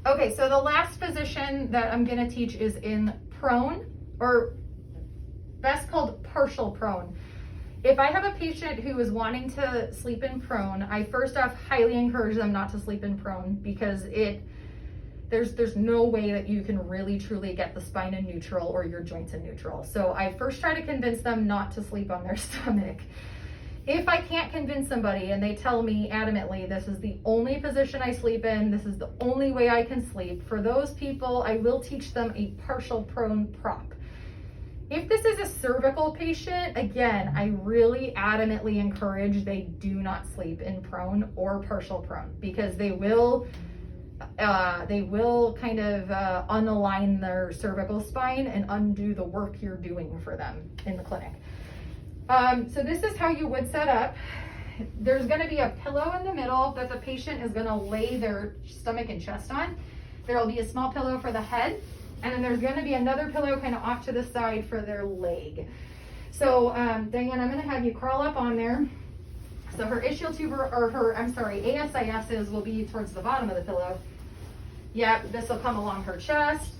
Okay, so the last position that I'm gonna teach is in prone, or best called partial prone. If I have a patient who is wanting to sleep in prone, I first off highly encourage them not to sleep in prone, because there's no way that you can really truly get the spine in neutral or your joints in neutral. So I first try to convince them not to sleep on their stomach. If I can't convince somebody and they tell me adamantly, this is the only position I sleep in, this is the only way I can sleep, for those people, I will teach them a partial prone prop. If this is a cervical patient, again, I really adamantly encourage they do not sleep in prone or partial prone, because they will kind of unalign their cervical spine and undo the work you're doing for them in the clinic. So this is how you would set up. There's going to be a pillow in the middle that the patient is going to lay their stomach and chest on. There will be a small pillow for the head, and then there's going to be another pillow kind of off to the side for their leg. So Diane, I'm going to have you crawl up on there. So her ischial tuber, or her, I'm sorry, ASISs will be towards the bottom of the pillow. Yep, this will come along her chest.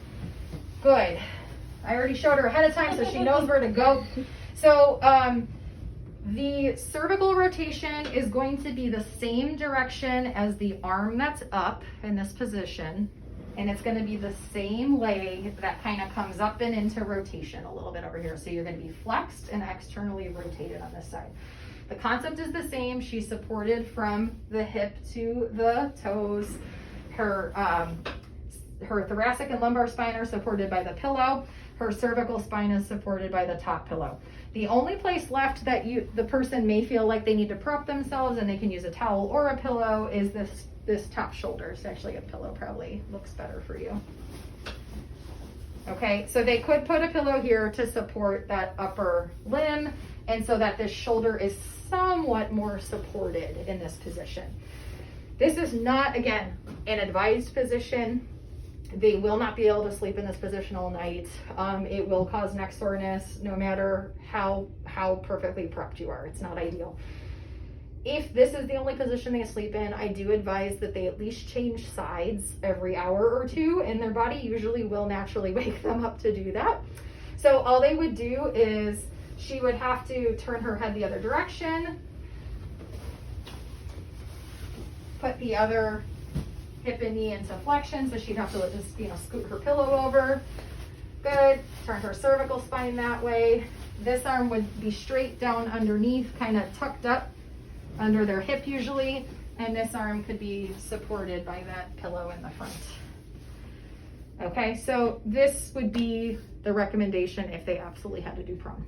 Good. I already showed her ahead of time, so she knows where to go. So the cervical rotation is going to be the same direction as the arm that's up in this position, and it's going to be the same leg that kind of comes up and into rotation a little bit over here. So you're going to be flexed and externally rotated on this side. The concept is the same. She's supported from the hip to the toes. Her thoracic and lumbar spine are supported by the pillow. Her cervical spine is supported by the top pillow. The only place left that the person may feel like they need to prop themselves and they can use a towel or a pillow is this top shoulder. So actually a pillow probably looks better for you. Okay, so they could put a pillow here to support that upper limb, and so that this shoulder is somewhat more supported in this position. This is not, again, an advised position. They will not be able to sleep in this position all night. It will cause neck soreness no matter how perfectly prepped you are. It's not ideal. If this is the only position they sleep in, I do advise that they at least change sides every hour or two, and their body usually will naturally wake them up to do that. So all they would do is she would have to turn her head the other direction, put the other hip and knee into flexion, so she'd have to just, scoot her pillow over. Good. Turn her cervical spine that way. This arm would be straight down underneath, kind of tucked up under their hip usually, and this arm could be supported by that pillow in the front. Okay, so this would be the recommendation if they absolutely had to do prone.